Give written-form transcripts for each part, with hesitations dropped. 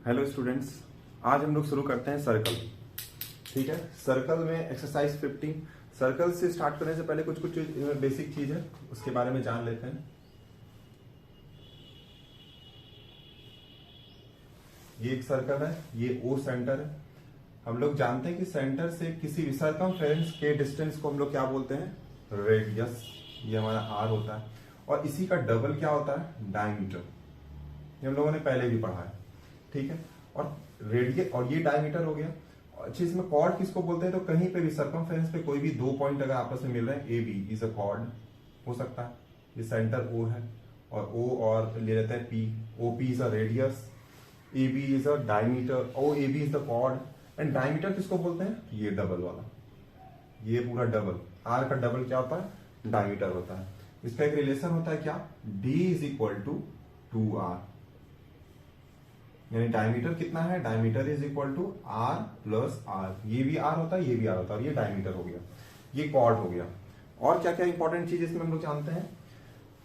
Hello students, आज हम लोग शुरू करते हैं सर्कल। ठीक है, सर्कल में एक्सरसाइज 15। सर्कल से स्टार्ट करने से पहले कुछ कुछ बेसिक चीज है, उसके बारे में जान लेते हैं। ये एक सर्कल है, ये ओ सेंटर है। हम लोग जानते हैं कि सेंटर से किसी भी सर्कमफेरेंस के डिस्टेंस को हम लोग क्या बोलते हैं? रेडियस। ये हमारा आर होता है और इसी का डबल क्या होता है? डायमीटर। ये हम लोगों ने पहले भी पढ़ा है। ठीक है, और रेडियस और ये डायमीटर हो गया। अच्छा, इसमें कॉर्ड किसको बोलते हैं? तो कहीं पे भी सर्कमफेरेंस पे कोई भी दो पॉइंट अगर आपस में मिल रहे हैं, A B is a chord हो सकता है। ये सेंटर ओ है और ओ और ले लेते हैं P. O P is a radius, A B is a diameter, O A B is the chord. And diameter किसको बोलते हैं? ये डबल वाला, ये पूरा डबल। आर का डबल क्या होता है? डायमीटर होता है। इसका एक रिलेशन होता है क्या? D is equal to 2r, यानी डायमीटर कितना है? Diameter is equal to R plus R. ये भी आर होता है, ये भी आर होता है, और ये डायमीटर हो गया, ये कॉर्ड हो गया। और क्या क्या इंपॉर्टेंट चीज इसमें हम लोग जानते हैं?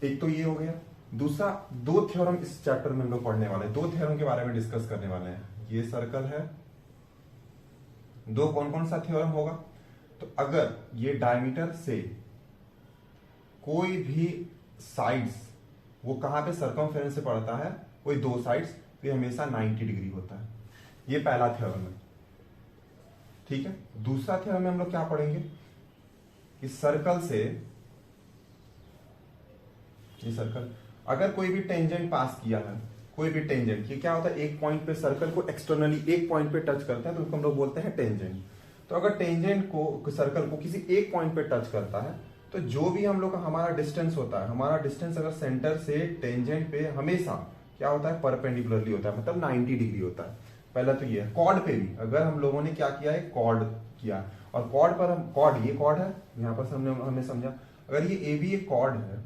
एक तो ये हो गया। दूसरा, दो थ्योरम इस चैप्टर में हम लोग पढ़ने वाले हैं, दो थ्योरम के बारे में डिस्कस करने वाले हैं। ये सर्कल है, दो कौन कौन सा थ्योरम होगा? तो अगर ये डायमीटर से कोई भी साइड्स, वो कहां पे सर्कमफेरेंस से पड़ता है, कोई दो साइड्स, तो ये हमेशा 90 डिग्री होता है। ये पहला थ्योरम है। ठीक है, दूसरा थ्योरम में हम लोग क्या पढ़ेंगे कि सर्कल से, ये सर्कल अगर कोई भी टेंजेंट पास किया है, कोई भी टेंजेंट, ये क्या होता है? एक पॉइंट पे सर्कल को एक्सटर्नली एक पॉइंट पे टच करता है, तो उसको हम लोग बोलते हैं टेंजेंट। तो अगर टेंजेंट को, सर्कल को किसी एक पॉइंट पे टच करता है, तो जो भी हम लोग का हमारा डिस्टेंस होता है, हमारा डिस्टेंस अगर सेंटर से टेंजेंट पे हमेशा क्या होता है? परपेंडिकुलरली होता है, मतलब 90 डिग्री होता है। पहला तो ये है। कॉर्ड पे भी अगर हम लोगों ने क्या किया है? कॉर्ड किया, और कॉर्ड पर हम, कॉर्ड ये कॉर्ड है, यहां पर हमने समझा। अगर ये ए बी एक कॉर्ड है,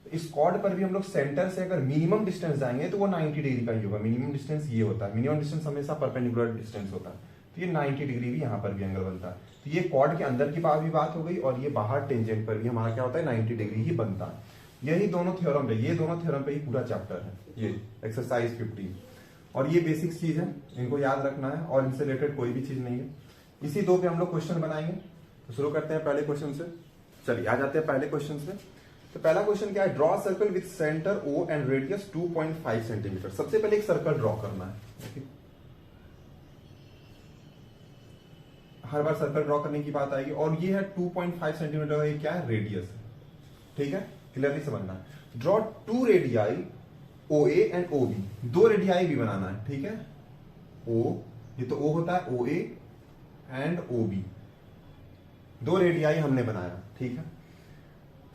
तो इस कॉर्ड पर भी हम लोग सेंटर से अगर मिनिमम डिस्टेंस जाएंगे तो वो 90 डिग्री का ही होगा। मिनिमम डिस्टेंस ये होता है, मिनिमम डिस्टेंस हमेशा परपेंडिकुलर डिस्टेंस होता है, तो ये 90 डिग्री भी यहाँ पर भी एंगल बनता है। तो ये कॉर्ड के अंदर की बात भी बात हो गई, और ये बाहर टेंजेंट पर भी हमारा क्या होता है? 90 डिग्री ही बनता है। यही दोनों थ्योरम पे, ये दोनों थ्योरम पे ही पूरा चैप्टर है, ये एक्सरसाइज 15। और ये बेसिक चीज है, इनको याद रखना है, और इनसे रिलेटेड कोई भी चीज नहीं है। इसी दो पे हम लोग क्वेश्चन बनाएंगे। तो शुरू करते हैं पहले क्वेश्चन से। चलिए आ जाते हैं पहले क्वेश्चन से। तो पहला क्वेश्चन क्या है? Draw circle with centre O and radius 2.5 centimetre. सबसे पहले एक सर्कल ड्रॉ करना है। हर बार सर्कल ड्रॉ करने की बात आएगी, और ये है 2.5 सेंटीमीटर, ये क्या है? रेडियस है। ठीक है, क्लियरली समझना है। Draw two radii O A and O B, दो रेडियाई भी बनाना है। ठीक है, ओ, ये तो ओ होता है, O A and O B, दो रेडियाई हमने बनाया। ठीक है,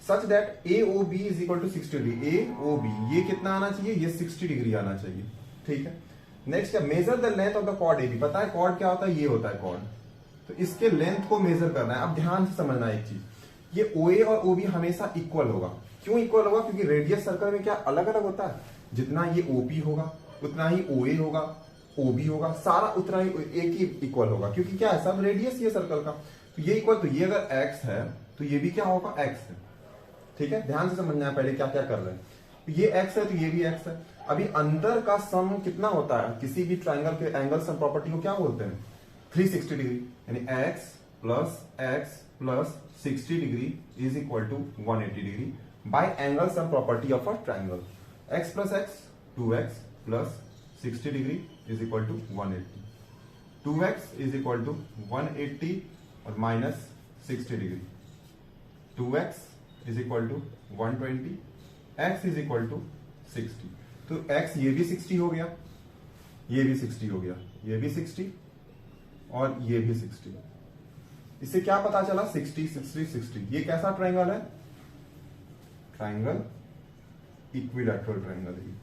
such that A O B is equal to 60 degree. A O B ये कितना आना चाहिए? ये 60 डिग्री आना चाहिए। ठीक है, नेक्स्ट है measure the length of the chord A B. पता है कॉर्ड क्या होता है? ये होता है कॉर्ड। तो इसके लेंथ को मेजर करना है। अब ध्यान से समझना है एक चीज, ये ओ ए और ओ बी हमेशा इक्वल होगा। क्यों इक्वल होगा? क्योंकि रेडियस सर्कल में क्या अलग अलग होता है। जितना ये ओपी होगा उतना ही ओ ए होगा, ओ बी होगा, सारा उतना ही एक ही इक्वल होगा, क्योंकि क्या है? सब रेडियस ये सर्कल का, तो ये इक्वल। तो ये अगर एक्स है तो ये भी क्या होगा? एक्स है। ठीक है, ध्यान से समझना है पहले क्या क्या कर रहे हैं। तो ये एक्स है तो ये भी एक्स है। अभी अंदर का सम कितना होता है? किसी भी ट्राइंगल के एंगल सम प्रॉपर्टी को क्या बोलते हैं? 360 डिग्री, यानी X plus 60 degree is equal to 180 degree by angle sum property of a triangle. X plus X 2x plus 60 degree is equal to 180। 2x is equal to 180 और minus 60 degree. 2x is equal to 120, x is equal to 60। तो x ये भी 60 हो गया, ये भी 60 हो गया, ये भी 60 और ये भी 60। इससे क्या पता चला? 60 60 60। ये कैसा ट्राइंगल है? ट्राइंगल इक्विलैटरल ट्राइंगल है।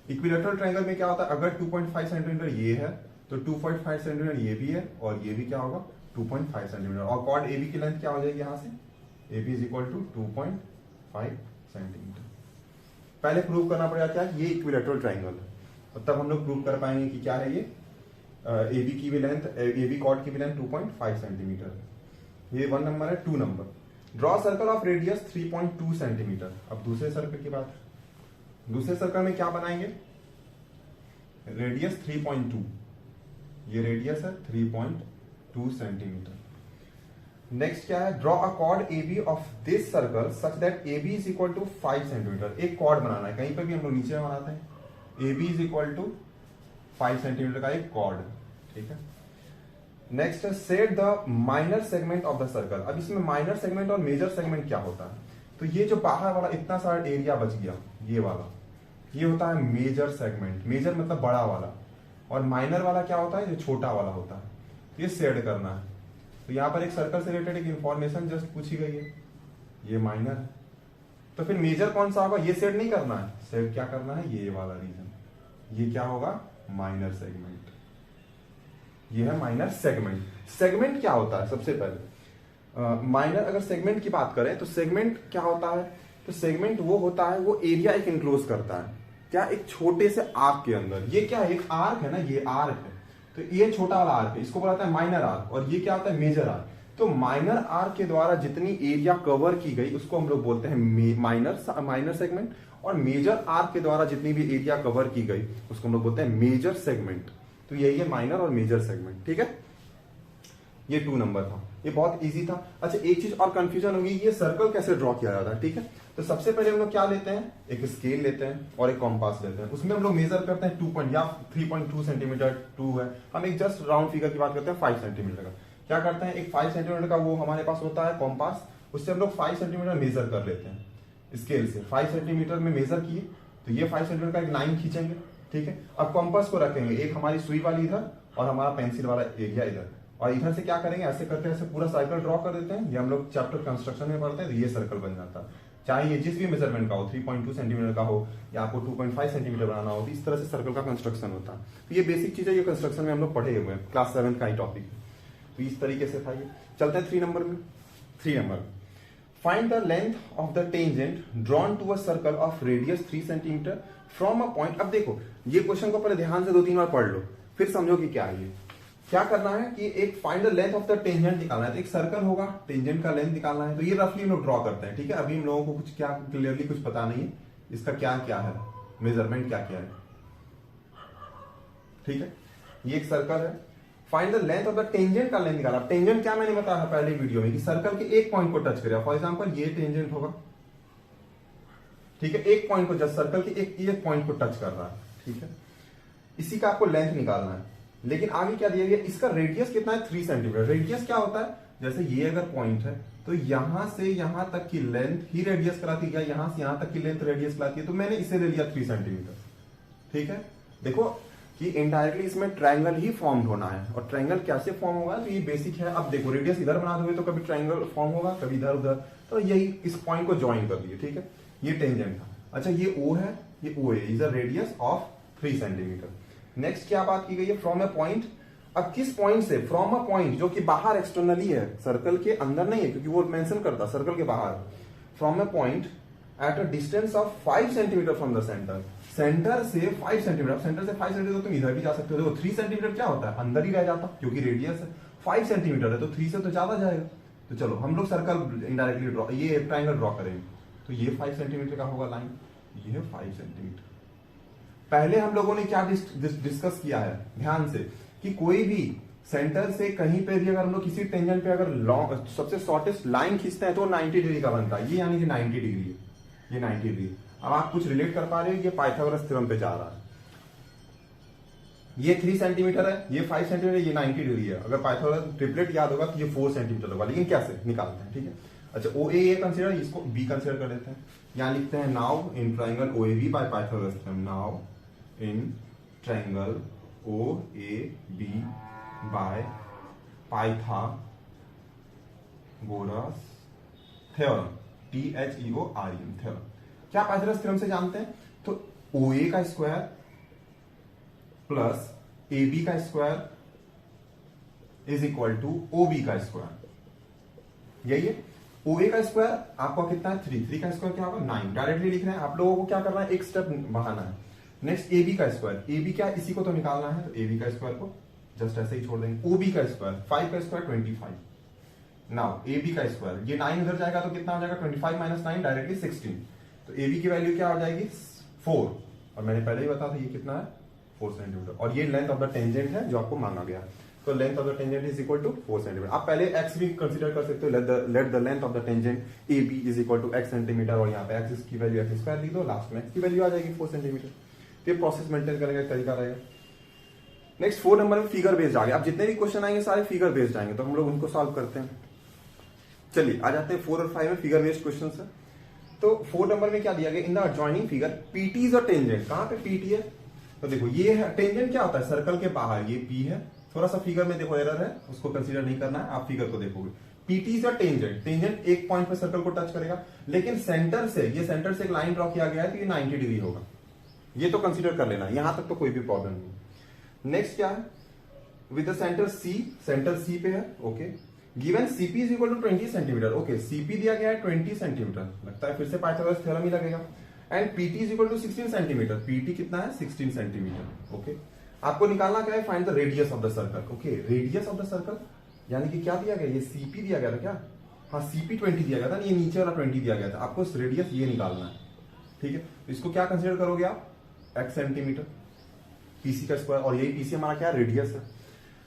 इक्विलैटरल ट्राइंगल में क्या होता है? अगर 2.5 सेंटीमीटर ये है तो 2.5 सेंटीमीटर ये भी है, और ये भी क्या होगा? 2.5 सेंटीमीटर। और कॉर्ड ए बी की लेंथ क्या हो जाएगी यहां से? A B is equal to 2.5 centimetre. पहले प्रूव करना पड़ेगा क्या? ये इक्विलैटरल ट्राइंगल है, और तब हम लोग प्रूव कर पाएंगे कि क्या है ये ए बी की भी लेंथ, ए बी कॉर्ड की भी लेंथ 2.5 सेंटीमीटर है। ये 1 नंबर है। 2 number, draw circle of radius 3.2 centimetre. अब दूसरे सर्कल की बात, दूसरे सर्कल में क्या बनाएंगे? रेडियस 3.2, ये रेडियस है 3.2 सेंटीमीटर। नेक्स्ट क्या है, draw a chord A B of this circle such that A B is equal to 5 centimetre. एक कॉर्ड बनाना है, कहीं पर भी हम लोग नीचे बनाते हैं, A B is equal to 5 centimetre का एक कॉर्ड, ठीक है। नेक्स्ट है set the minor segment of the circle. अब इसमें माइनर सेगमेंट और मेजर सेगमेंट क्या होता है, तो ये जो बाहर वाला इतना सारा एरिया बच गया, ये वाला, ये होता है मेजर सेगमेंट। मेजर मतलब बड़ा वाला, और माइनर वाला क्या होता है, जो छोटा वाला होता है। तो ये सेट करना है। तो यहां पर एक सर्कल से रिलेटेड एक इंफॉर्मेशन जस्ट पूछी गई है, ये माइनर है। तो फिर मेजर कौन सा होगा, ये सेट नहीं करना है, सेट क्या करना है, ये वाला रीजन, ये क्या होगा, माइनर सेगमेंट। ये है माइनर सेगमेंट। सेगमेंट क्या होता है, सबसे पहले माइनर अगर सेगमेंट की बात करें तो सेगमेंट क्या होता है, तो सेगमेंट वो होता है, वो एरिया एक इंक्लोज करता है, क्या, एक छोटे से आर्क के अंदर। ये क्या है, एक आर्क है ना, ये आर्क है, तो ये छोटा वाला आर्क है, इसको बोला जाता है माइनर आर्क, और ये क्या होता है, मेजर आर्क। तो माइनर आर्क के द्वारा जितनी एरिया कवर की गई उसको हम लोग बोलते हैं माइनर सेगमेंट, और मेजर आर्क के द्वारा जितनी भी एरिया कवर की गई उसको हम लोग बोलते हैं मेजर सेगमेंट। तो यही है माइनर और मेजर सेगमेंट, ठीक है। ये 2 नंबर था, ये बहुत इजी था। अच्छा, एक चीज और कंफ्यूजन होगी, ये सर्कल कैसे ड्रॉ किया जाता है, ठीक है। तो सबसे पहले हम लोग क्या लेते हैं, एक स्केल लेते हैं और एक कॉम्पास लेते हैं, उसमें हम लोग मेजर करते हैं 3.2 सेंटीमीटर 2 है। हम एक जस्ट राउंड फिगर की बात करते हैं 5 सेंटीमीटर का। क्या करते हैं, एक 5 सेंटीमीटर का वो हमारे पास होता है कॉम्पास, उससे हम लोग 5 सेंटीमीटर मेजर कर लेते हैं स्केल से। 5 सेंटीमीटर में मेजर किए तो ये 5 सेंटीमीटर का एक लाइन खींचेंगे, ठीक है। अब कॉम्पास को रखेंगे, एक हमारी सुई वाली इधर और हमारा पेंसिल वाला एरिया इधर, और इधर से क्या करेंगे, ऐसे करते ऐसे पूरा सर्कल ड्रॉ कर देते हैं। ये हम लोग चैप्टर कंस्ट्रक्शन में पढ़ते हैं, तो ये सर्कल बन जाता है। चाहे ये जिस भी मेजरमेंट का हो, 3.2 सेंटीमीटर का हो या आपको 2.5 सेंटीमीटर बनाना हो, तो इस तरह से सर्कल का कंस्ट्रक्शन होता है। तो ये बेसिक चीज है, ये कंस्ट्रक्शन में हम लोग पढ़े हुए हैं, क्लास 7 का ही टॉपिक है। तो इस तरीके से था ये। चलते हैं 3 नंबर में। 3 number, find the length of the tangent drawn to a circle of radius 3 centimetre from a point. अब देखो, ये क्वेश्चन को पहले ध्यान से 2-3 बार पढ़ लो, फिर समझो कि क्या है ये। क्या करना है कि एक find the length of the tangent निकालना है। तो एक सर्कल होगा, टेंजेंट का लेंथ निकालना है। तो ये रफली हम लोग ड्रॉ करते हैं, ठीक है। अभी हम लोगों को कुछ क्या क्लियरली कुछ पता नहीं है इसका क्या क्या है, मेजरमेंट क्या क्या है, ठीक है। ये एक सर्कल है, find the length of the tangent का लेंथ निकाला। टेंजेंट क्या मैंने बताया पहले वीडियो में कि सर्कल के एक पॉइंट को टच करेगा। फॉर एग्जांपल ये टेंजेंट होगा, ठीक है, एक पॉइंट को, जस्ट सर्कल के एक पॉइंट को टच कर रहा है, ठीक है। इसी का आपको लेंथ निकालना है। लेकिन आगे क्या दिया गया, इसका रेडियस कितना है, 3 सेंटीमीटर। रेडियस क्या होता है, जैसे ये अगर पॉइंट है तो यहां से यहां तक की लेंथ ही रेडियस कराती है, यहां से यहां तक की लेंथ रेडियस कराती है। तो मैंने इसे ले लिया 3 सेंटीमीटर, ठीक है। देखो कि इनडायरेक्टली इसमें ट्रायंगल ही फॉर्म होना है, और ट्रायंगल कैसे फॉर्म होगा, तो ये बेसिक है। अब देखो, रेडियस इधर बना दोगे तो कभी ट्रायंगल फॉर्म होगा, कभी इधर उधर, तो यही इस पॉइंट को ज्वाइन कर दिए, ठीक है। ये टेंजेंट था। अच्छा, ये O है, ये O है, is a radius of 3 centimetre. Next क्या बात की गई है, फ्रॉम ए पॉइंट। अब किस पॉइंट से, फ्रॉम अ पॉइंट जो कि बाहर एक्सटर्नली है, सर्कल के अंदर नहीं है, क्योंकि वो मेंशन करता सर्कल के बाहर। From A point at a distance of 5 centimetre from the centre. Centre से 5 सेंटीमीटर, सेंटर से 5 सेंटीमीटर तो तुम इधर भी जा सकते हो। देखो 3 सेंटीमीटर क्या होता है, अंदर ही रह जाता, क्योंकि रेडियस है। 5 सेंटीमीटर है तो 3 से तो ज्यादा जाएगा। तो चलो हम लोग सर्कल इनडायरेक्टली ड्रॉ, ये ट्रायंगल ड्रॉ करेंगे। तो ये 5 सेंटीमीटर का होगा लाइन, ये है 5 सेंटीमीटर। पहले हम लोगों ने क्या डिस्कस किया है, ध्यान से, कि कोई भी सेंटर से कहीं पे भी अगर हम लोग किसी टेंजेंट पे अगर लॉन्ग सबसे शॉर्टेस्ट लाइन खींचते हैं तो 90 डिग्री का बनता है। ये यानी कि 90 डिग्री है, ये 90 डिग्री। अब आप कुछ रिलेट कर पा रहे हो, ये पाइथागोरस थ्योरम पे जा रहा है। ये 3 सेंटीमीटर है, ये 5 सेंटीमीटर, ये 90 डिग्री है। अगर पाइथागोरस ट्रिपलेट याद होगा तो ये 4 सेंटीमीटर होगा। लेकिन कैसे निकालते हैं, ठीक है। अच्छा, ओ ए कंसिडर, इसको बी कंसिडर कर लेते हैं। यहां लिखते हैं now in triangle O A B by Pythagoras theorem. Now in triangle O A B by Pythagoras theorem, THEOREM theorem. क्या पाइथागोरस थ्योरम से जानते हैं, तो ओ ए का स्क्वायर प्लस ए बी का square is equal to O B का square. यही है, ओ ए का स्क्वायर आपका कितना है, 3 का स्क्वायर क्या होगा, 9। डायरेक्टली लिख रहे हैं, आप लोगों को क्या करना है, एक स्टेप बढ़ाना है। नेक्स्ट ए बी का स्क्वायर, ए बी क्या, इसी को तो निकालना है, तो ए बी का स्क्वायर को जस्ट ऐसे ही छोड़ देंगे। ओ बी का स्क्वायर, 5 का स्क्वायर 25। नाउ ए बी का स्क्वायर, ये 9 इधर जाएगा तो कितना हो जाएगा, 25 माइनस 9 डायरेक्टली 16। तो ए बी की वैल्यू क्या हो जाएगी, 4। और मैंने पहले ही बताया था ये कितना है, 4 सेंटीमीटर, और ये लेंथ ऑफ द टेंजेंट है जो आपको मांगा गया। तो length of the tangent is equal to 4 centimetre. आप पहले x भी कंसीडर कर सकते हो, let the length of the tangent A B is equal to x centimetre, और यहाँ पे x की वैल्यू x स्क्वायर लिख दो, लास्ट में x की वैल्यू आ जाएगी 4 सेंटीमीटर। तो ये प्रोसेस मेंटेन करने का तरीका रहेगा। नेक्स्ट 4 नंबर में फिगर बेस्ड आ गया। अब जितने भी क्वेश्चन आएंगे सारे फिगर बेस्ड आएंगे, तो हम लोग उनको सॉल्व करते हैं। चलिए आ जाते हैं 4 और 5 में फिगर बेस्ड क्वेश्चन है। तो 4 नंबर में क्या दिया गया, in the adjoining figure PT is a tangent. कहां पे पीटी है, तो देखो ये है टेंजेंट, क्या होता है सर्कल के बाहर, ये पी है। थोड़ा सा फिगर में देखो एरर है, उसको कंसीडर नहीं करना है, आप फिगर को देखोगे। PT is a tangent, tangent एक पॉइंट पे सर्कल को टच करेगा, लेकिन सेंटर से एक लाइन ड्रॉ किया गया है, तो ये 90 डिग्री होगा। ये तो कंसीडर कर लेना, यहां तक तो कोई भी प्रॉब्लम नहीं। नेक्स्ट क्या है, with the centre C, centre C पे है, okay. Given CP is equal to 20 centimetre, okay. CP दिया गया है 20 सेंटीमीटर, लगता है फिर से पाइथागोरस थ्योरम ही लगेगा। And PT is equal to 16 centimetre, PT कितना है 16 सेंटीमीटर, ओके। आपको निकालना क्या है, find the radius of the circle, okay. Radius of the circle यानी कि क्या दिया गया, ये सीपी दिया गया था क्या, हाँ सीपी 20 दिया गया था, ये नीचे वाला 20 दिया गया था, आपको रेडियस ये निकालना है, ठीक है। तो इसको क्या कंसीडर करोगे आप, x सेंटीमीटर, पीसी का स्क्वायर, और यही पीसी हमारा क्या रेडियस है।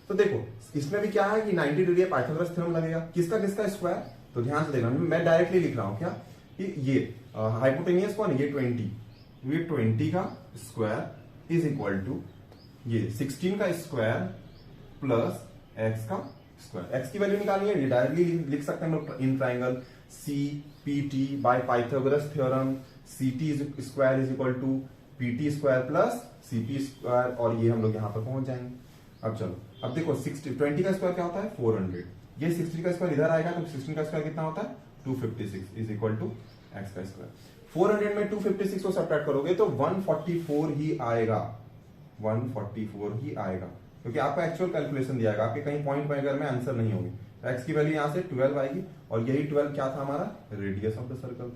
तो देखो इसमें भी क्या है कि 90 डिग्री पाइथागोरस थ्योरम लगेगा, किसका किसका स्क्वायर, तो ध्यान से देखना, मैं डायरेक्टली लिख रहा हूं क्या, कि ये हाइपोटेनियस कौन है, ये 20, ये 20 का स्क्वायर इज इक्वल टू ये 16 का स्क्वायर प्लस x का स्क्वायर। x की वैल्यू निकालनी है, ये डायरेक्टली लिख सकते हैं हम लोग in triangle C P T by Pythagoras theorem, C T square is equal to P T square plus C P square, और ये हम लोग यहाँ पर पहुंच जाएंगे। अब चलो, अब देखो 20 का स्क्वायर क्या होता है 400, ये 60 का स्क्वायर इधर आएगा, तो 16 का स्क्वायर कितना होता है 256 इज इक्वल टू एक्स का स्क्वायर। 400 में 256 को सब्ट्रैक्ट करोगे तो 144 ही आएगा, 144 ही आएगा, क्योंकि आपका एक्चुअल कैलकुलेशन दिया गया, आपके कहीं पॉइंट वगैरह में आंसर नहीं होगी। तो एक्स की वैल्यू यहां से 12 आएगी, और यही 12 क्या था हमारा रेडियस ऑफ द सर्कल।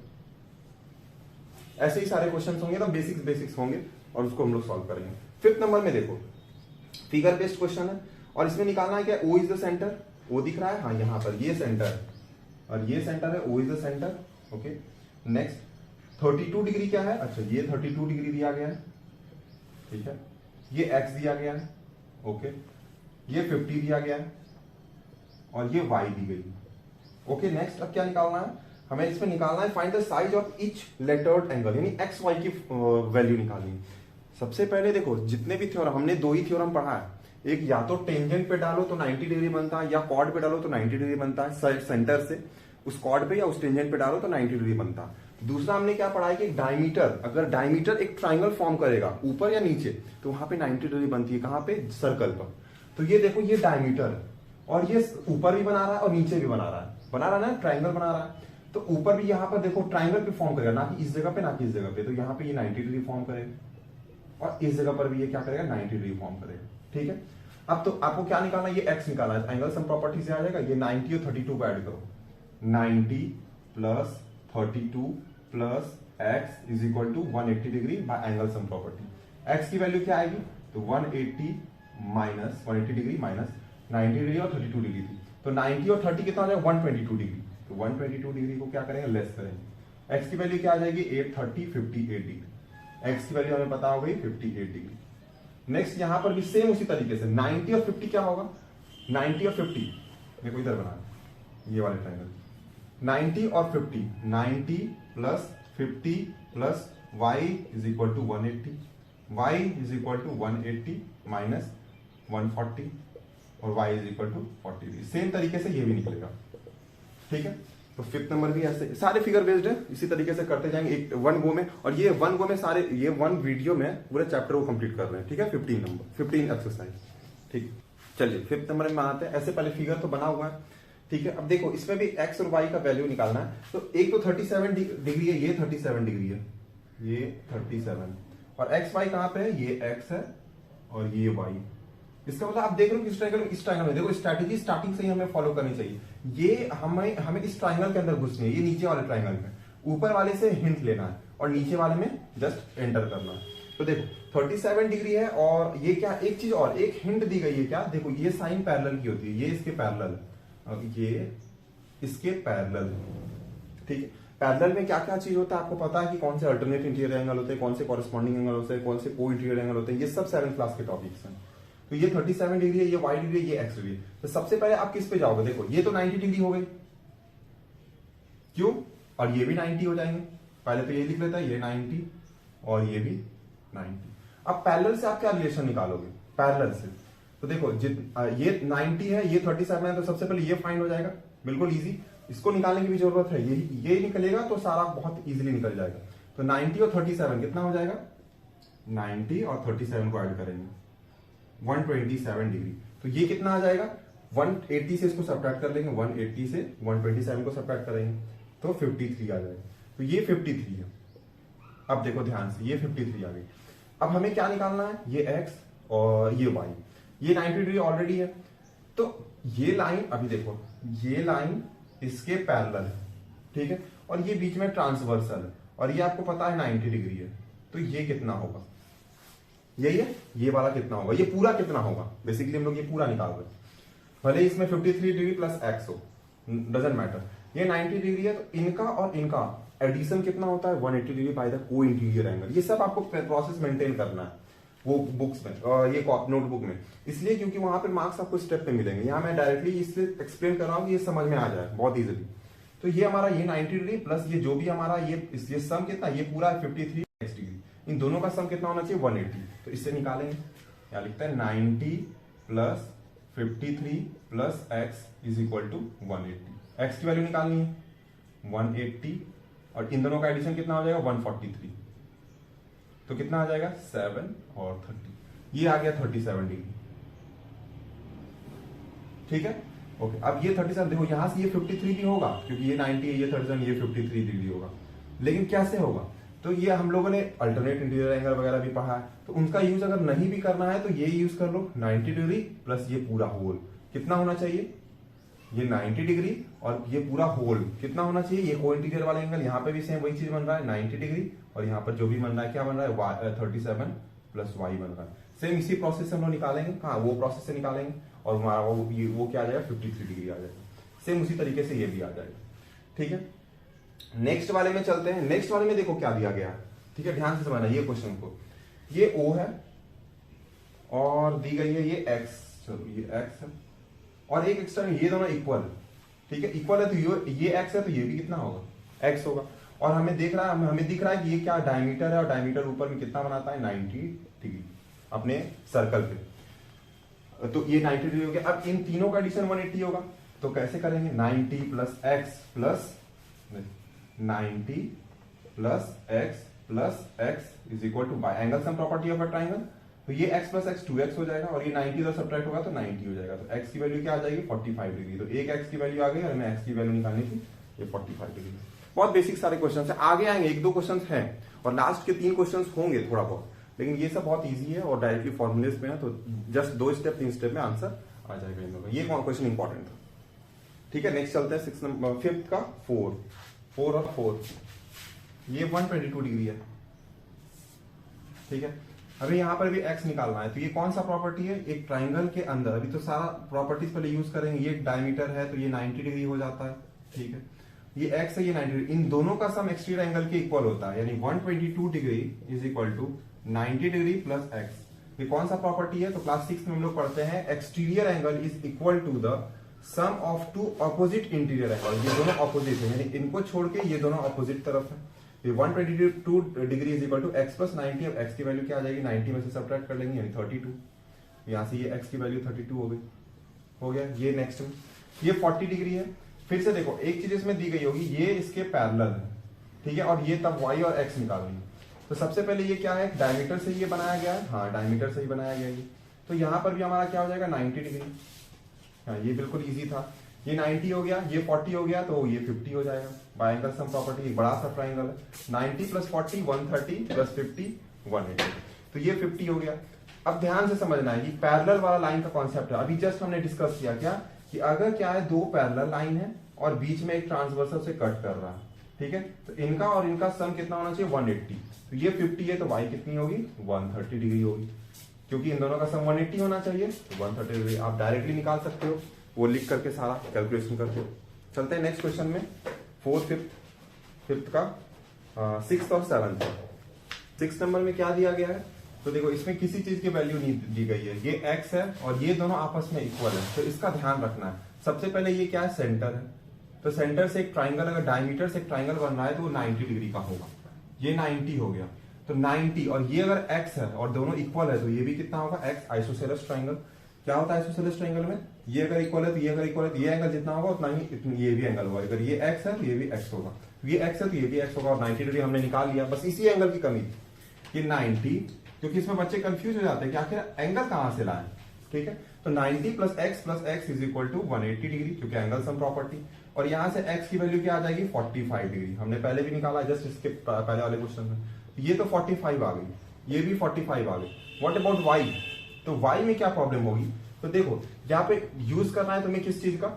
ऐसे ही सारे क्वेश्चन होंगे, तो बेसिक्स होंगे, और उसको हम लोग सॉल्व करेंगे। 5th नंबर में देखो फिगर बेस्ड क्वेश्चन है, और इसमें निकालना है क्या, O is the centre, O दिख रहा है, हाँ यहाँ पर ये सेंटर और ये सेंटर है, O is the centre, okay. Next 32 degree क्या है, अच्छा ये 32 डिग्री दिया गया है, ठीक है। ये x दिया गया है, ओके। ये 50 दिया गया है, और ये y दी गई, ओके। नेक्स्ट अब क्या निकालना है, हमें इसमें निकालना है find the size of each lettered angle, यानी एक्स वाई की वैल्यू निकालनी है। सबसे पहले देखो जितने भी थ्योरम, हमने 2 ही थ्योरम पढ़ा है, एक या तो टेंजेंट पे डालो तो 90 डिग्री बनता है, या कॉर्ड पे डालो तो 90 डिग्री बनता है, सेंटर से उस कॉर्ड पे या उस टेंजेंट पे डालो तो 90 डिग्री बनता है। दूसरा हमने क्या पढ़ा है कि डायमीटर, अगर डायमीटर एक ट्राइंगल फॉर्म करेगा ऊपर या नीचे, तो वहां पे 90 डिग्री बनती है, कहां पे सर्कल पर। तो ये देखो ये डायमीटर है, और ये ऊपर भी बना रहा है और नीचे भी बना रहा है ना, ट्राइंगल बना रहा है। तो ऊपर भी यहाँ पर देखो ट्राइंगल पे फॉर्म करेगा, ना कि इस जगह पे ना कि इस जगह पे, तो यहाँ पे ये 90 डिग्री फॉर्म करेगा, और इस जगह पर भी ये क्या करेगा 90 डिग्री फॉर्म करेगा, ठीक है। अब तो आपको क्या निकालना है, ये x निकालना है, एंगल सम प्रॉपर्टी से आ जाएगा, ये 90 और 32 को ऐड करो, 90 plus 32 plus x is equal to 180 degree by angle sum property. x की वैल्यू क्या आएगी, तो 180 डिग्री माइनस 90 डिग्री और 32 डिग्री थी, तो 90 और 30 कितना आ जाएगा 122 डिग्री, तो 122 डिग्री को क्या करेंगे लेस करेंगे। x की वैल्यू क्या आ जाएगी 830 58 डिग्री, x की वैल्यू हमें पता हो गई 58 डिग्री। नेक्स्ट यहां पर भी सेम उसी तरीके से 90 और 50 क्या होगा, 90 और 50 देखो इधर बना ये वाले ट्रायंगल, 90 और 50, 90 plus 50 plus y is equal to 180, y is equal to 180 minus 140, और y is equal to 40। Same तरीके से ये भी निकलेगा, ठीक है। तो 5th नंबर भी ऐसे सारे फिगर बेस्ड है, इसी तरीके से करते जाएंगे एक 1 गो में, और ये 1 गो में सारे, ये 1 वीडियो में पूरे चैप्टर को कंप्लीट कर रहे हैं, ठीक है। 15 एक्सरसाइज, ठीक। चलिए 5th नंबर में आते हैं। ऐसे पहले फिगर तो बना हुआ है, ठीक है। अब देखो इसमें भी x और y का वैल्यू निकालना है, तो एक तो 37 डिग्री है, ये 37 डिग्री है, ये 37, और एक्स वाई कहां पे है, ये x है और ये y। इसका मतलब आप देख रहे हो किस ट्रायंगल में, इस ट्रायंगल में देखो, स्ट्रैटेजी स्टार्टिंग से ही हमें फॉलो करनी चाहिए। ये हमें इस ट्रायंगल के अंदर घुसनी है, ये नीचे वाले ट्रायंगल में, ऊपर वाले से हिंट लेना है और नीचे वाले में जस्ट एंटर करना है। तो देखो 37 डिग्री है, और ये क्या, एक चीज और, एक हिंट दी गई है क्या, देखो ये साइन पैरेलल की होती है, ये इसके पैरेलल, ये इसके पैरेलल, ठीक है। पैरेलल में क्या क्या चीज होता है आपको पता है कि कौन से अल्टरनेट इंटीरियर एंगल होते हैं, कौन से कॉरेस्पॉन्डिंग एंगल होते हैं, कौन से को इंटीरियर एंगल होते हैं, ये सब 7th क्लास के टॉपिक्स हैं। तो ये 37 डिग्री है, ये y डिग्री है, ये x डिग्री है। तो सबसे पहले आप किस पे जाओगे, देखो ये तो 90 डिग्री हो गई, क्यों, और ये भी 90 हो जाएंगे। पहले तो ये लिख लेता है, ये 90 और ये भी 90। अब पैरेलल से आप क्या रिलेशन निकालोगे, पैरेलल से तो देखो ये 90 है, ये 37 है, तो सबसे पहले ये फाइंड हो जाएगा, बिल्कुल इजी, इसको निकालने की भी जरूरत है, ये निकलेगा तो सारा बहुत इजीली निकल जाएगा। तो 90 और 37 कितना हो जाएगा, 90 और 37 को ऐड करेंगे 127 डिग्री। तो ये कितना आ जाएगा, 180 से इसको सब्ट्रैक्ट कर लेंगे, 180 से 127 को सब्ट्रैक्ट करेंगे तो 53 आ जाएगा। तो ये 53 है। अब देखो ध्यान से, ये 53 आ गई। अब हमें क्या निकालना है, ये x और ये y, ये 90 डिग्री ऑलरेडी है। तो ये लाइन, अभी देखो ये लाइन इसके पैरेलल है, ठीक है, और ये बीच में ट्रांसवर्सल है, और ये आपको पता है 90 डिग्री है। तो ये कितना होगा, यही है, ये वाला कितना होगा, ये पूरा कितना होगा, बेसिकली हम लोग ये पूरा निकाल रहे हैं। भले इसमें 53 डिग्री प्लस x हो, डजंट मैटर, ये 90 डिग्री है, तो इनका और इनका एडिशन कितना होता है, 180 डिग्री बाय द को इंटीरियर एंगल। ये सब आपको प्रोसेस मेंटेन करना है वो बुक्स में, ये नोटबुक में, इसलिए क्योंकि वहां पर मार्क्स आपको स्टेप पे मिलेंगे। यहाँ मैं डायरेक्टली इसलिए एक्सप्लेन कर रहा हूँ कि ये समझ में आ जाए बहुत इजीली। तो ये हमारा ये 90 डिग्री प्लस ये जो भी हमारा ये सम कितना, ये पूरा 53 x डिग्री, इन दोनों का सम कितना होना चाहिए, 180। तो इससे निकालेंगे, क्या लिखता है, 90 plus 53 plus x is equal to 180। x की वैल्यू निकालनी है 180, और इन दोनों का एडिशन कितना हो जाएगा, 143। तो कितना आ जाएगा, 7 और 30, ये आ गया 37 डिग्री, ठीक है, ओके। अब ये 37 देखो, यहां से ये 53 भी होगा, क्योंकि ये 90 है, ये 37, ये 53 डिग्री होगा। लेकिन कैसे होगा, तो ये हम लोगों ने अल्टरनेट इंटीरियर एंगल वगैरह भी पढ़ा है, तो उनका यूज अगर नहीं भी करना है तो ये यूज कर लो, 90 डिग्री प्लस ये पूरा होल कितना होना चाहिए, ये 90 डिग्री और ये पूरा होल कितना होना चाहिए, ये को इंटीरियर वाला एंगल, यहाँ पे भी सेम वही चीज बन रहा है 90 डिग्री, और यहाँ पर जो भी बन रहा है क्या बन रहा है, 37 प्लस y बन रहा है। सेम इसी प्रोसेस से हम लोग निकालेंगे, हाँ वो प्रोसेस से निकालेंगे, और हमारा वो क्या आ जाएगा, 53 डिग्री आ जाएगा। सेम उसी तरीके से ये भी आ जाएगा, ठीक है। नेक्स्ट वाले में चलते हैं। नेक्स्ट वाले में देखो क्या दिया गया है, ठीक है, ध्यान से समझना ये क्वेश्चन को। ये O है और दी गई है ये x, चलो ये x है, और एक एक्स्ट्रा, ये दोनों इक्वल है, ठीक है, इक्वल है, तो ये x है, तो ये भी कितना होगा, x होगा। और हमें दिख रहा है कि ये क्या डायमीटर है, और डायमीटर ऊपर में कितना बनाता है, 90 डिग्री अपने सर्कल पे। तो ये 90 डिग्री हो गया। अब इन तीनों का एडिशन 180 होगा, तो कैसे करेंगे, 90 plus x plus 90 plus x is equal to by angle sum property of a triangle. तो ये x प्लस x 2x हो जाएगा, और ये 90 इधर सब्ट्रैक्ट होगा तो 90 हो जाएगा। तो x की वैल्यू क्या आ जाएगी, 45 डिग्री। तो एक x की वैल्यू आ गई, और हमें x की वैल्यू निकालनी थी, ये 45 डिग्री। बहुत बेसिक सारे क्वेश्चन है, आगे आएंगे, 1-2 क्वेश्चन हैं, और लास्ट के 3 क्वेश्चन होंगे थोड़ा बहुत, लेकिन ये सब बहुत ईजी है और डायरेक्टली फॉर्मुलेस में है, तो जस्ट 2 स्टेप 3 स्टेप में आंसर आ जाएगा इन लोगों का। ये क्वेश्चन इंपॉर्टेंट था, ठीक है। नेक्स्ट चलते हैं 6 नंबर, 5th का 4 और 4, ये 122 डिग्री है, ठीक है। अभी यहाँ पर भी x निकालना है, तो ये कौन सा प्रॉपर्टी है, एक ट्राइंगल के अंदर, अभी तो सारा प्रॉपर्टीज पहले यूज करेंगे। ये डायमीटर है तो ये 90 डिग्री हो जाता है, ठीक है, ये x है, ये 90 डिग्री, इन दोनों का सम एक्सटीरियर एंगल के इक्वल होता है, यानी 122 degree is equal to 90 degree plus x। ये कौन सा प्रॉपर्टी है, तो क्लास 6 में हम लोग पढ़ते हैं, exterior angle is equal to the sum of 2 opposite interior angle. ये दोनों ऑपोजिट है, यानी इनको छोड़ के ये दोनों ऑपोजिट तरफ है। 122 degree is equal to x plus 90। अब x की वैल्यू क्या आ जाएगी, 90 में से सब्ट्रैक्ट कर लेंगे, यानी 32। यहाँ से ये x की वैल्यू 32 हो गई, हो गया। ये नेक्स्ट में ये 40 डिग्री है। फिर से देखो, एक चीज इसमें दी गई होगी, ये इसके पैरेलल है, ठीक है, और ये तब y और x निकालनी है। तो सबसे पहले ये क्या है, डायमीटर से ये बनाया गया है, हाँ डायमीटर से ही बनाया गया है। तो यहाँ पर भी हमारा क्या हो जाएगा, 90 डिग्री, हाँ ये बिल्कुल ईजी था। ये 90 हो गया, ये 40 हो गया, तो ये 50 हो जाएगा। बाय एंगल सम प्रॉपर्टी, एक बड़ा सा ट्राइंगल है, 90 प्लस 40 130 प्लस 50 180, तो ये 50 हो गया। अब ध्यान से समझना है, ये पैरेलल वाला लाइन का कॉन्सेप्ट है। अभी जस्ट हमने डिस्कस किया क्या, कि अगर क्या है, 2 पैरेलल लाइन है और बीच में एक ट्रांसवर्सल से कट कर रहा है, ठीक है, तो इनका और इनका सम कितना होना चाहिए, 180। तो ये 50 है, तो y कितनी होगी, 130 डिग्री होगी, क्योंकि इन दोनों का सम 180 होना चाहिए, तो 130 डिग्री। आप डायरेक्टली निकाल सकते हो, वो लिख करके सारा कैलकुलेशन करके। चलते हैं नेक्स्ट क्वेश्चन में, 4th 5th। फिफ्थ का, सिक्स और सेवंथ का। सिक्स नंबर में क्या दिया गया है, तो देखो इसमें किसी चीज की वैल्यू नहीं दी गई है, ये x है और ये दोनों आपस में इक्वल है, तो इसका ध्यान रखना है। सबसे पहले ये क्या है, सेंटर है, तो सेंटर से एक ट्राइंगल, अगर डायमीटर से एक ट्राइंगल बन रहा है तो वो 90 डिग्री का होगा, ये 90 हो गया, तो 90, और ये अगर x है और दोनों इक्वल है तो ये भी कितना होगा, x। आइसोसेलेस ट्राइंगल क्या होता है, आइसोसेलेस ट्राइंगल में ये अगर इक्वल है तो ये अगर इक्वल है तो ये एंगल जितना होगा उतना ही ये भी एंगल होगा, अगर ये x है तो ये भी x होगा, ये x है तो ये भी x होगा, और 90 डिग्री हमने निकाल लिया। बस इसी एंगल की कमी थी, ये 90, क्योंकि इसमें बच्चे कंफ्यूज हो जाते हैं कि आखिर एंगल कहां से लाएं, ठीक है। तो 90 plus x is equal to 180 degree, क्योंकि एंगल सम प्रॉपर्टी, और यहां से x की वैल्यू क्या आ जाएगी, 45 डिग्री, हमने पहले भी निकाला जस्ट इसके पहले वाले क्वेश्चन में, ये तो 45 आ गई, ये भी 45 आ गई। व्हाट अबाउट y, तो y में क्या प्रॉब्लम होगी, तो देखो यहाँ पे यूज करना है तुम्हें किस चीज का,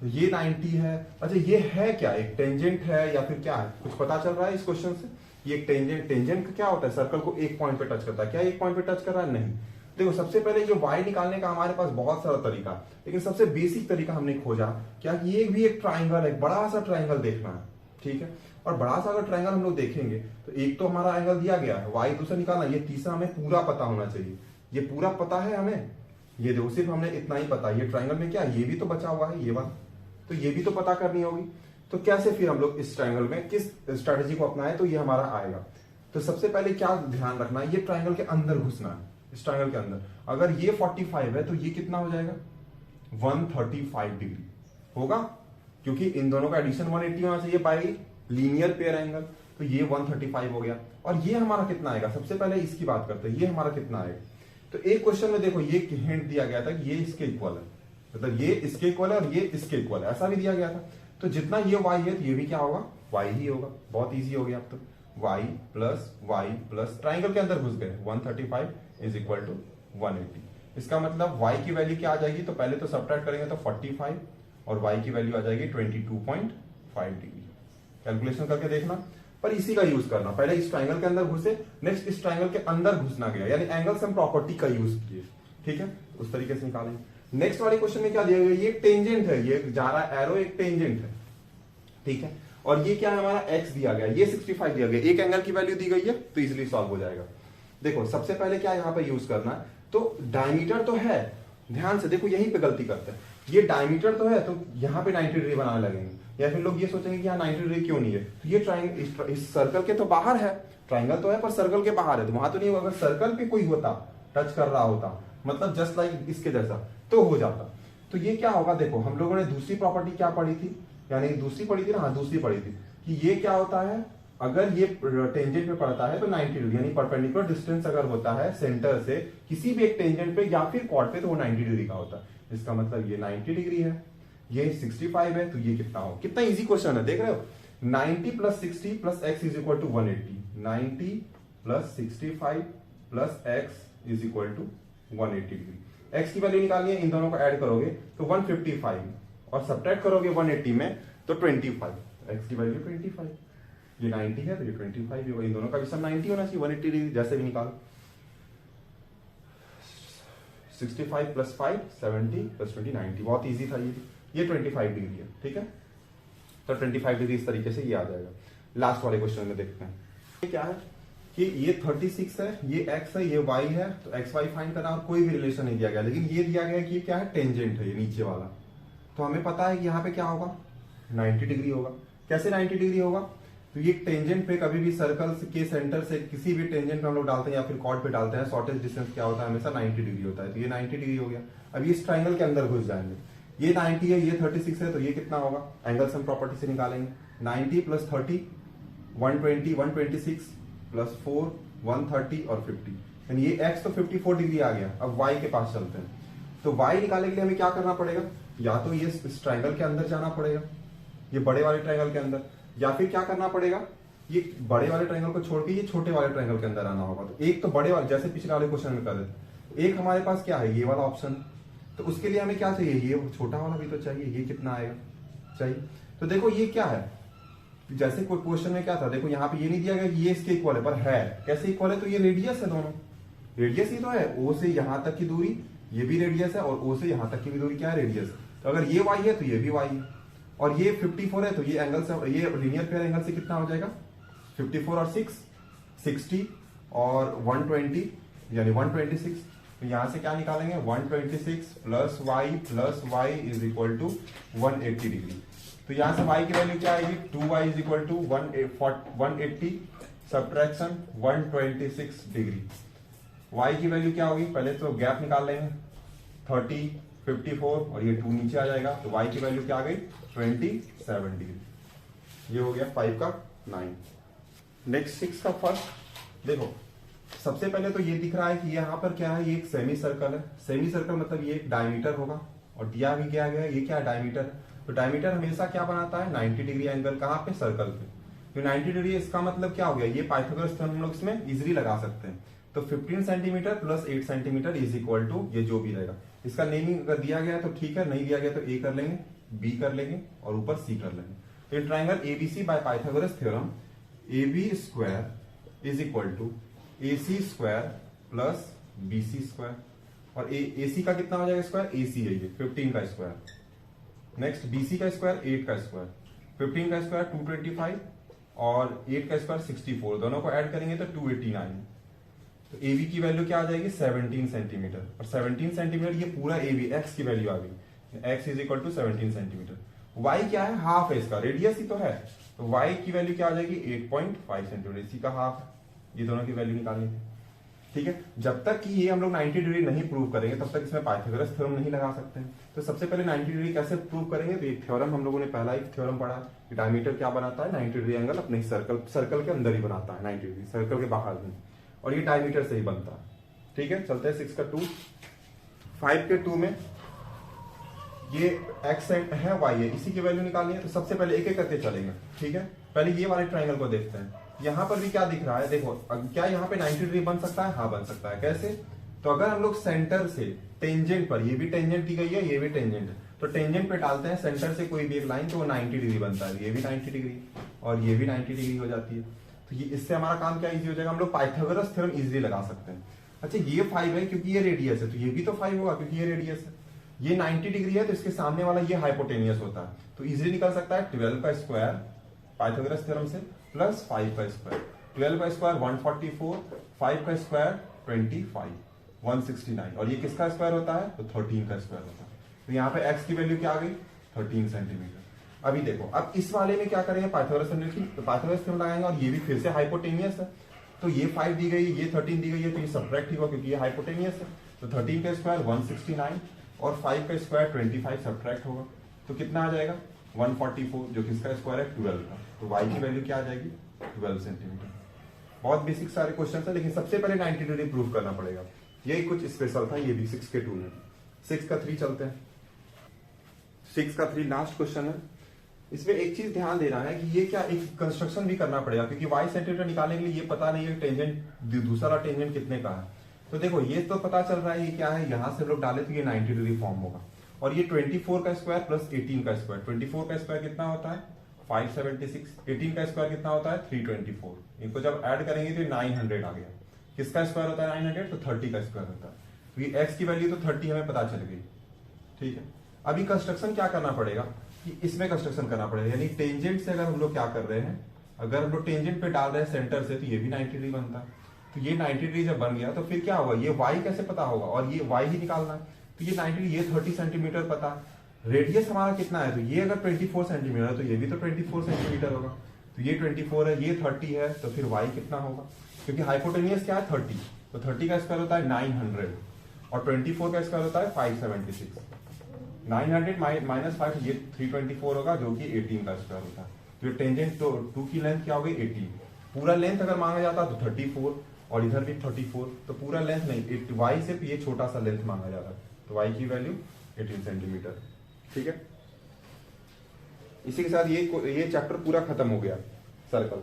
ये 90 है, अच्छा ये है क्या, एक टेंजेंट है या फिर क्या है, कुछ पता चल रहा है इस क्वेश्चन से, ये एक टेंजेंट, टेंजेंट का क्या होता है, सर्कल को एक पॉइंट पे टच करता है, क्या एक पॉइंट पे टच कर रहा है, नहीं। देखो सबसे पहले जो y निकालने का हमारे पास बहुत सारा तरीका, लेकिन सबसे बेसिक तरीका हमने खोजा क्या, कि ये भी एक ट्राइंगल है, बड़ा सा ट्राइंगल देखना है, ठीक है। और बड़ा सा अगर ट्राइंगल हम लोग देखेंगे तो एक तो हमारा एंगल दिया गया है, y दूसरा निकालना, ये तीसरा हमें पूरा पता होना चाहिए, ये पूरा पता है हमें, ये देखो सिर्फ हमने इतना ही पता, ये ट्राइंगल में क्या, ये भी तो बचा हुआ है, ये वाला, तो ये भी तो पता करनी होगी। तो कैसे फिर हम लोग इस ट्राइंगल में किस स्ट्रेटेजी को अपनाएं तो ये हमारा आएगा। तो सबसे पहले क्या ध्यान रखना है, ये ट्राइंगल के अंदर घुसना है, इस ट्राइंगल के अंदर। अगर ये 45 है तो ये कितना हो जाएगा, 135 डिग्री होगा, क्योंकि इन दोनों का एडिशन 180 होना चाहिए बाई लीनियर पेयर एंगल, तो ये 135 हो गया। और ये हमारा कितना आएगा, सबसे पहले इसकी बात करते हैं, ये हमारा कितना आएगा। तो एक क्वेश्चन में देखो ये हिंट दिया गया था कि ये इसके इक्वल है, मतलब ये इसके इक्वल है और ये इसके इक्वल है, ऐसा भी दिया गया था। तो जितना ये y है तो ये भी क्या होगा, y ही होगा, बहुत इजी हो गया अब तो, y प्लस ट्राइंगल के अंदर घुस गए, 135 इज इक्वल टू 180। इसका मतलब y की वैल्यू क्या आ जाएगी, तो पहले तो सब्ट्रैक्ट करेंगे तो 45 और y की वैल्यू आ जाएगी 22.5 डिग्री। कैलकुलेशन करके देखना, पर इसी का यूज करना, पहले इस ट्राइंगल के अंदर घुसे, नेक्स्ट इस ट्राइंगल के अंदर घुसना गया, यानी एंगल सम प्रॉपर्टी का यूज किए, ठीक है, उस तरीके से निकालेंगे। नेक्स्ट वाले क्वेश्चन में क्या दिया गया, ये टेंजेंट है, ये जा रहा एरो एक टेंजेंट है, ठीक है, और ये क्या है हमारा x दिया गया, ये 65 दिया गया, एक एंगल की वैल्यू दी गई है तो इजिली सॉल्व हो जाएगा। देखो सबसे पहले क्या यहाँ पे यूज करना है, तो डायमीटर तो है, ध्यान से देखो यहीं पे गलती करते हैं, ये डायमीटर तो है तो यहाँ पे 90 डिग्री बनाने लगेंगे, या फिर लोग ये सोचेंगे कि यहाँ 90 डिग्री क्यों नहीं है, तो ये ट्राइंगल इस सर्कल के तो बाहर है, ट्राइंगल तो है पर सर्कल के बाहर है, तो वहां तो नहीं होगा। अगर सर्कल पे कोई होता, टच कर रहा होता, मतलब जस्ट लाइक इसके जैसा, तो हो जाता। तो ये क्या होगा, देखो हम लोगों ने दूसरी प्रॉपर्टी क्या पढ़ी थी, यानी दूसरी पढ़ी थी ना, हाँ दूसरी पढ़ी थी, कि ये क्या होता है, अगर ये टेंजेंट पे पड़ता है तो 90 डिग्री, यानी परपेंडिकुलर डिस्टेंस अगर होता है सेंटर से किसी भी एक टेंजेंट पे या फिर कॉर्ड पे, तो वो 90 डिग्री का होता है। इसका मतलब ये 90 डिग्री है, ये 65 है, तो ये कितना हो, कितना इजी क्वेश्चन है, देख रहे हो, 90 plus 60 plus x is equal to 180, 90 plus 65 plus x is equal to 180 degree. x की वैल्यू निकालनी है, इन दोनों को ऐड करोगे तो 155 और सब्ट्रैक्ट करोगे 180 में तो 25, x की वैल्यू 25, ये 90 है तो ये 25 होगा, इन दोनों का भी सब 90 होना चाहिए, 180 डिग्री जैसे भी निकालो। 65 प्लस 5 70 प्लस 20 90, बहुत इजी था ये 25 डिग्री है, ठीक है, तो 25 डिग्री इस तरीके से ये आ जाएगा। लास्ट वाले क्वेश्चन में देखते हैं, ये क्या है कि ये 36 है, ये x है, ये y है, तो x y फाइंड करना, और कोई भी रिलेशन नहीं दिया गया, लेकिन ये दिया गया कि ये क्या है, टेंजेंट है, ये नीचे वाला, तो हमें पता है कि यहाँ पे क्या होगा, 90 डिग्री होगा। कैसे 90 डिग्री होगा, तो ये टेंजेंट पे कभी भी सर्कल के सेंटर से किसी भी टेंजेंट पे हम लोग डालते हैं या फिर कॉर्ड पे डालते हैं, शॉर्टेस्ट डिस्टेंस क्या होता है, हमेशा 90 डिग्री होता है, तो ये 90 डिग्री हो गया। अब ये इस ट्राइंगल के अंदर घुस जाएंगे, ये 90 है, ये 36 है, तो ये कितना होगा, एंगल सम प्रॉपर्टी से निकालेंगे, 90 प्लस 30 120 126 प्लस 4 130 और 50, यानी ये x तो 54 डिग्री आ गया। अब y के पास चलते हैं, तो y निकालने के लिए हमें क्या करना पड़ेगा, या तो ये इस ट्राइंगल के अंदर जाना पड़ेगा, ये बड़े वाले ट्राइंगल के अंदर, या फिर क्या करना पड़ेगा, ये बड़े वाले ट्राइंगल को छोड़ के ये छोटे वाले ट्राइंगल के अंदर आना होगा। तो एक तो बड़े वाले, जैसे पिछले वाले क्वेश्चन में कर रहे थे, एक हमारे पास क्या है, ये वाला ऑप्शन, तो उसके लिए हमें क्या चाहिए, ये छोटा वाला भी तो चाहिए, ये कितना आएगा चाहिए। तो देखो ये क्या है, जैसे कोई क्वेश्चन में क्या था, देखो यहाँ पे ये नहीं दिया गया कि ये इसके इक्वल है, पर है कैसे इक्वल है, तो ये रेडियस है, दोनों रेडियस ही तो है, ओ से यहां तक की दूरी ये भी रेडियस है, और ओ से यहां तक की भी दूरी क्या है, रेडियस। तो अगर ये y है तो ये भी y है, और ये 54 है, तो ये एंगल से, ये लीनियर पेयर एंगल से कितना हो जाएगा 54 और 6 60 और 120 यानी 126। तो यहां से क्या निकालेंगे 126 plus y is equal to 180 degree. तो यहां से y की वैल्यू क्या आएगी 2y is equal to 180 subtraction 126 degree. y की वैल्यू क्या होगी, पहले तो गैप निकाल लेंगे 30 54 और ये 2 नीचे आ जाएगा, तो y की वैल्यू क्या आ गई 27 डिग्री। ये हो गया 5 का 9। नेक्स्ट 6 का फर्स्ट देखो, सबसे पहले तो ये दिख रहा है कि यहाँ पर क्या है, ये एक सेमी सर्कल है। सेमी सर्कल मतलब ये एक डायमीटर होगा और दिया भी क्या गया, ये क्या है डायमीटर। तो डायमीटर हमेशा क्या बनाता है 90 डिग्री एंगल, कहाँ पे सर्कल पे। तो 90 डिग्री इसका मतलब क्या हो गया, ये पाइथागोरस थ्योरम हम लोग इसमें इजिली लगा सकते हैं। तो 15 centimetre plus 8 centimetre is equal to ये जो भी रहेगा। इसका नेमिंग अगर दिया गया है तो ठीक है, नहीं दिया गया तो ए कर लेंगे, बी कर लेंगे और ऊपर सी कर लेंगे। तो ये triangle ABC by Pythagoras theorem A B square is equal to A C square plus B C square, और ए सी का कितना हो जाएगा स्क्वायर, ए सी है ये 15 का स्क्वायर। नेक्स्ट बी सी का स्क्वायर 8 का स्क्वायर, 15 का स्क्वायर 225 और 8 का स्क्वायर 64, दोनों को ऐड करेंगे तो 289। तो ए बी की वैल्यू क्या आ जाएगी 17 सेंटीमीटर, और 17 सेंटीमीटर ये पूरा ए बी एक्स की वैल्यू आ गई, X is equal to 17 centimetre. Y क्या है, हाफ है इसका, रेडियस ही तो है, तो वाई की वैल्यू क्या आ जाएगी 8.5 सेंटीमीटर, इसी का हाफ है। ये दोनों की वैल्यू निकालनी थी, ठीक है। जब तक कि ये हम लोग 90 डिग्री नहीं प्रूव करेंगे तब तक इसमें पाइथागोरस थ्योरम नहीं लगा सकते हैं। तो सबसे पहले 90 डिग्री कैसे प्रूव करेंगे, तो एक थ्योरम हम लोगों ने पहला एक थ्योरम पढ़ा कि डायमीटर क्या बनाता है 90 डिग्री एंगल अपने सर्कल के अंदर ही बनाता है 90 डिग्री, सर्कल के बाहर नहीं, और ये डायमीटर से ही बनता है, ठीक है। चलते हैं 6 का 2। 5 के 2 में ये एक्स है वाई है, इसी की वैल्यू निकालनी है। तो सबसे पहले एक एक करके चलेंगे, ठीक है। पहले ये वाले ट्राइंगल को देखते हैं। यहां पर भी क्या दिख रहा है, देखो क्या यहाँ पे 90 डिग्री बन सकता है, हाँ बन सकता है। कैसे, तो अगर हम लोग सेंटर से टेंजेंट पर, ये भी टेंजेंट दी गई है, ये भी टेंजेंट है, तो टेंजेंट पे डालते हैं सेंटर से कोई भी एक लाइन, तो वो 90 डिग्री बनता है। ये भी 90 डिग्री और ये भी 90 डिग्री हो जाती है। तो ये इससे हमारा काम क्या इजी हो जाएगा, हम लोग पाइथागोरस थ्योरम इजीली लगा सकते हैं। अच्छा ये 5 है क्योंकि ये रेडियस है, तो ये भी तो 5 होगा क्योंकि ये रेडियस है। ये 90 डिग्री है तो इसके सामने वाला ये हाइपोटेनियस होता है, तो इजीली निकल सकता है 12 का स्क्वायर पाइथागोरस थ्योरम से प्लस 5 का स्क्वायर। 12 का स्क्वायर 144, 5 का स्क्वायर 25, 169, और ये किसका स्क्वायर होता है, तो 13 का स्क्वायर होता है। तो यहाँ पे x की वैल्यू क्या आ गई 13 सेंटीमीटर। अभी देखो, अब इस वाले में क्या करेंगे पाइथागोरस थ्योरम की, तो पाइथागोरस थ्योरम लगाएंगे, और ये भी फिर से हाइपोटेनियस है, तो ये 5 दी गई, ये 13 दी गई है, तो ये सब्ट्रैक्ट ही होगा क्योंकि ये हाइपोटेनियस है। तो 13 का स्क्वायर 169 और 5 का स्क्वायर 25 सब्ट्रैक्ट होगा, तो कितना आ जाएगा 144, जो किसका स्क्वायर है 12 का। तो y की वैल्यू क्या आ जाएगी 12 सेंटीमीटर। बहुत बेसिक सारे क्वेश्चन है, लेकिन सबसे पहले 90 डिग्री प्रूव करना पड़ेगा, यही कुछ स्पेशल था ये भी 6 के 2 में। 6 का 3 चलते हैं। 6 का 3 लास्ट क्वेश्चन है। इसमें एक चीज ध्यान देना है कि ये क्या एक कंस्ट्रक्शन भी करना पड़ेगा, क्योंकि y सेंटीमीटर निकालने के लिए ये पता नहीं है टेंजेंट दूसरा टेंजेंट कितने का है। तो देखो ये तो पता चल रहा है ये क्या है, यहां से लोग डाले तो ये 90 डिग्री फॉर्म होगा, और ये 24 का स्क्वायर प्लस 18 का स्क्वायर, 24 का स्क्वायर कितना होता है 576, 18 का स्क्वायर कितना होता है 324, इनको जब ऐड करेंगे तो 900 आ गया। किसका स्क्वायर होता है 900, तो 30 का स्क्वायर होता है। तो ये x की वैल्यू तो 30 हमें पता चल गई, ठीक है। अभी कंस्ट्रक्शन क्या करना पड़ेगा कि इसमें कंस्ट्रक्शन करना पड़ेगा, यानी टेंजेंट से अगर हम लोग क्या कर रहे हैं, अगर हम लोग टेंजेंट पे डाल रहे हैं सेंटर से, तो ये भी 90 डिग्री बनता है। तो ये 90 डिग्री जब बन गया तो फिर क्या होगा, ये y कैसे पता होगा, और ये y ही निकालना है। तो ये 90, ये 30 सेंटीमीटर पता, रेडियस हमारा कितना है, तो ये अगर 24 सेंटीमीटर है तो ये भी तो 24 सेंटीमीटर होगा। तो ये 24 है, ये 30 है, तो फिर y कितना होगा, क्योंकि हाइपोटेनियस क्या है 30, तो 30 का स्क्वायर होता है 900 और 24 का स्क्वायर होता है 576। 900 माइनस 5 ये 324 होगा, जो कि 18 का स्क्वायर होता है। तो टेंजेंट तो 2 की लेंथ क्या हो गई 18, पूरा लेंथ अगर मांगा जाता तो 34 और इधर भी 34, तो पूरा लेंथ नहीं, y से ये छोटा सा लेंथ मांगा जा रहा है, तो y की वैल्यू 18 सेंटीमीटर, ठीक है। इसी के साथ ये चैप्टर पूरा खत्म हो गया सर्कल।